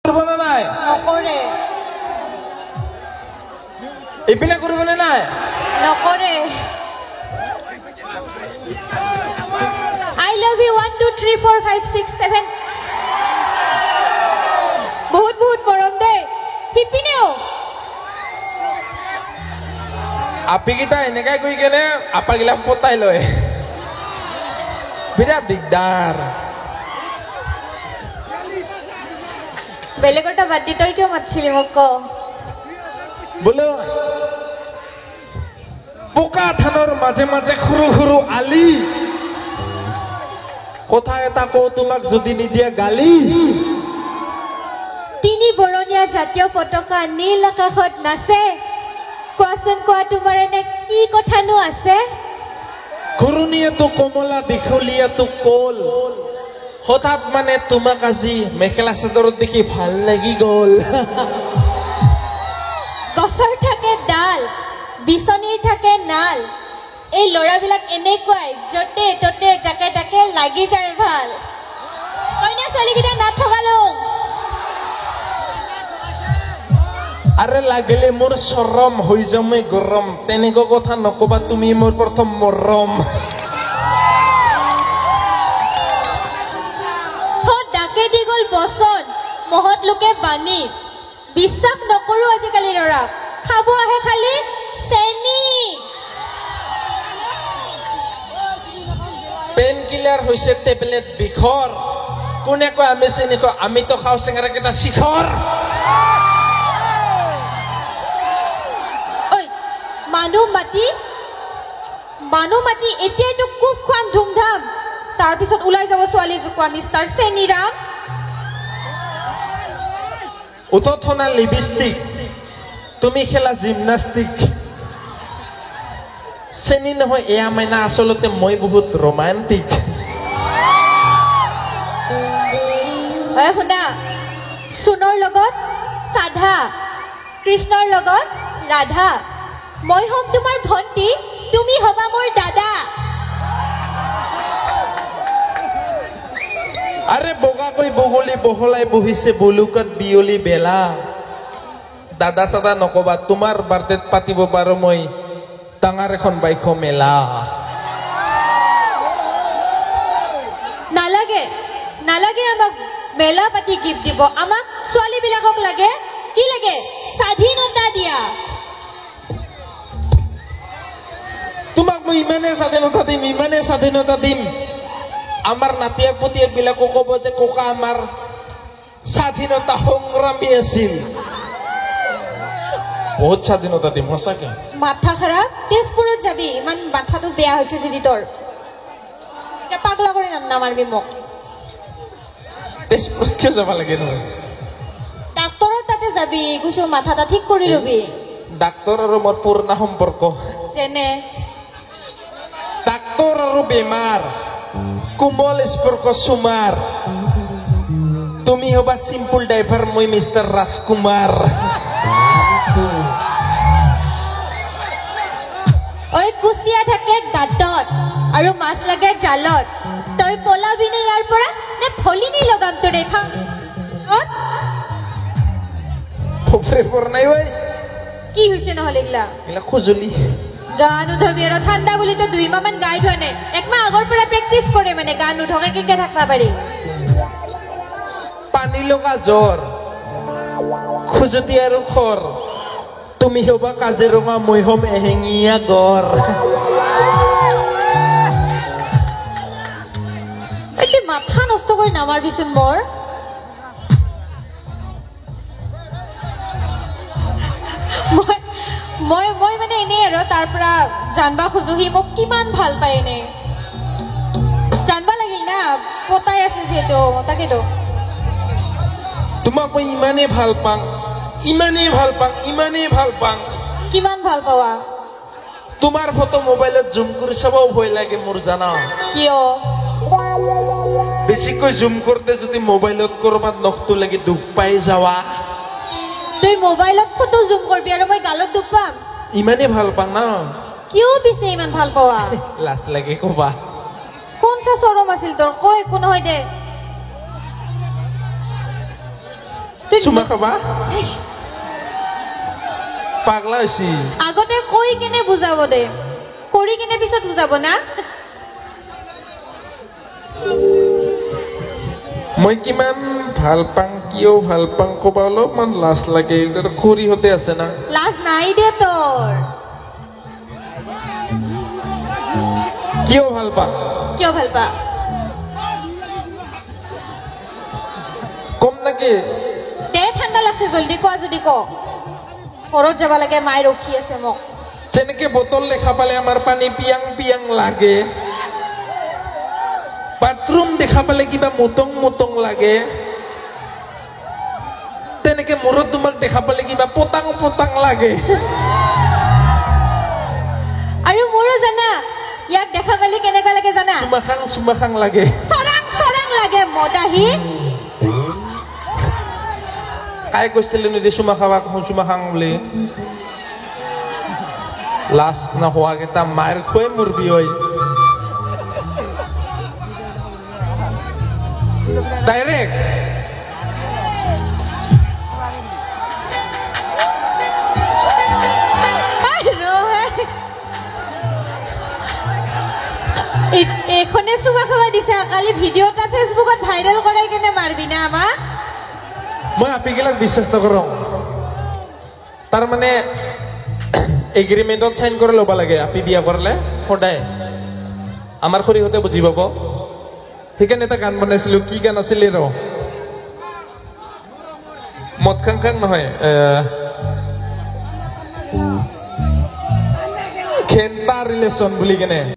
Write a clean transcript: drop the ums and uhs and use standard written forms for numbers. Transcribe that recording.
কৰবনে নাই নকৰে ইপিনে কৰবনে নাই নকৰে I love you 1 2 3 4 5 6 7 বহুত বহুত মৰম দে হিপিনেও আপিকিটা এনেকাই কই কেনে আপাগিলা পতাই লয় বিরাট দিগদার বেলেগটা বাদ দি তই কিয় মাতছিলি মোক ক বলো পোকা ধানৰ মাঝে মাঝে সৰু সৰু আলি কথা এটা কও তোমাক যদি নিদিয়া গালি তিনি বৰণীয়া জাতীয় পতাকা নীল আকাশত নাচে কোৱাচোন কোৱা তোমাৰ এনে কি কথানো আছে ঘূৰণীয়াটো কমলা দীঘলীয়াটো কল হঠাৎ মানে তোমাক আজি মেখেলা চাদৰত দেখি ভাল লাগি গল গছৰ থাকে ডাল বিচনীৰ থাকে নাল এই ল'ৰাবিলাক এনেকুৱাই যতে ততে জাকে তাকে লাগি যায় ভাল কইনা ছোৱালীকেইটা নাথকালো আৰে লাগিলে মোৰ চৰম হৈ যামে গৰম তেনেকুৱা কথা নকবা তুমি মোৰ প্ৰথম মৰম ডাকে দি গ'ল বচন মহৎ লোকে বাণী বিশ্বাস নকৰো আজিকালি ল'ৰা খাব আহে খালি চেনি পেন কিলাৰ হৈছে টেবলেট বিষৰ কোনে কয় আমি চেনি কয় আমিতো খাওঁ চেঙেৰা কেইটা শিখৰ ঐ মানুহ মাতি এতিয়াইতো খুব খুৱাম ধুমধাম তাৰপিছত ওলাই যাব ছোৱালী জোকোৱা মিষ্টাৰ চেনিৰাম উঠথনা লিপষ্টিক তুমি খেলা জিমনাষ্টিক চেনি নহয় এয়া মাইনা আচলতে মই বহুত ৰোমান্টিক শুনা সোণৰ লগত সাধা কৃষ্ণৰ লগত ৰাধা মই হ'ম তোমাৰ ভণ্টি তুমি হবা মোৰ দাদা আরে বগাকৈ বগলী বহলাই বহিছে বলুকাত বিয়লি বেলা দাদা সাদা নকবা তোমাৰ বাৰ্থডেত পাতিব পাৰো মই ডাঙৰ এখন বাইক মেলা নালাগে আমাক মেলা পাতি গিফ্ট দিব আমাক ছোৱালীবিলাকক লাগে কি লাগে স্বাধীনতা দিয়া তোমাক মই ইমানে স্বাধীনতা দিম আমার নাতিয়াক পুতিয়াক বিলাকো কব যে কোকা আমার স্বাধীনতা সংগ্রামী আছিল বহুত স্বাধীনতা দিম সঁচাকে মাথা খারাপ তেজপুৰত যাবি ইমান মাথাটো বেয়া হৈছে যদি তোৰ পাগলা কৰি নামাৰবি মোক তেজপুৰত কিয় যাব লাগে নহয় ডাক্তৰৰ তাতে যাবি কৈছো মাথাটা ঠিক কৰি লবি ডাক্তৰ আৰু মোৰ পুৰণা সম্পৰ্ক যেনে ডাক্তৰ আৰু বেমাৰ কোমল স্পৰ্শ সুমাৰ তুমি হবা সিম্পল ড্ৰাইভাৰ মই মিষ্টাৰ ৰাজকুমাৰ ঐ কুচিয়া থাকে গাঁতত আৰু মাছ লাগে জালত তই পলাবি নে ইয়াৰ পৰা নে ফলিনি লগাম তোৰ এখন নাই ঐ কি হৈছে নহ'লে এইগিলা খুজুলি গান উধবি আৰু ঠাণ্ডা বুলি তো 2 মাহ মান গাই ধোৱা নাই একমাহ আগৰ পৰা প্ৰেক্টিচ কৰে মানে গান উঠকে কেকে থাকবা পাৰি পানী লগা জ্বৰ খুজুতি আৰু খৰ তুমি হবা কাজিৰঙা মই হম এহেঙীয়া গড় একে মাথা নষ্ট কৰি নামাৰবিচোন মোৰ মই মানে এনেই আৰু তাৰ পৰা জানবা খোজো সি মোক কিমান ভাল পায় এনে জানবা লাগিল না পতাই আছে যিহেতু তাকেতো তোমাক মই ইমানেই ভাল পাং কিমান ভাল পাৱা তোমাৰ ফটো মোবাইলত জুম কৰি চাবও ভয় লাগে মোৰ জানা কিয় বেছিকৈ জুম কৰোঁতে যদি মোবাইলত কৰবাত নখটো লাগি দুখ পাই যাৱা তুই মোবাইলত ফটো জুম কৰবি আৰু মই গালত দুখ পাম ইমানেই ভাল পাং না কিয় পিছে ইমান ভাল পাৱা লাজ লাগে কবা কোন চা চৰম আছিল তোৰ কৈ একো নহয় দে চুমা খাবা পাগলা হৈছি আগতে কৈ কেনে বুজাব দে কৰি কেনে পিছত বুজাব না মই কিমান ভাল পাং কিয় ভাল পাং ক'বা অলপমান লাজ লাগে খুৰীহঁতে আছে না লাজ নাই দে তোৰ কিয় ভাল পাং কিয় ভাল পা কম নাকি দে ঠাণ্ডা লাগছে জলদি কোৱা যদি ক ঘৰত যাব লাগে মায়ে ৰখি আছে মোক যেনেকে বটল দেখা পালে আমাৰ পানী পিয়াং পিয়াং লাগে বাথৰুম দেখা পালে কিবা মুতং মুতং লাগে তেনেকে মূৰত তোমাক দেখা পালে কিবা পতাং পতাং লাগে আৰু মোৰো জানা ইয়াক দেখা পালে কেনেকুৱা লাগে জানা চুমাখাং লাগে চৰাং চৰাং লাগে মদাহি কাই কৈছিলে নে চুমাখাং বুলি লাজ নোহোৱাকেইটা মাৰ খুৱাই মুৰ্বী হয় ডাইৰেক্ট এখনে চুমা খাবা দিছে কালি ভিডিঅ' এটা ফেচবুকত ভাইৰেল কৰাই কেনে মাৰবি না আমাক মই আপিগিলাক বিশ্বাস নকৰোঁ তাৰমানে এগ্ৰিমেণ্টত চাইন কৰি ল'ব লাগে আপি বিয়া কৰিলে সদায় আমাৰ খুৰীহঁতে বুজি পাব সেইকাৰণে এটা গান বনাইছিলো কি গান আছিলে ৰ মদ খাং নহয় খেন্তা ৰিলেশ্যন বুলি কেনে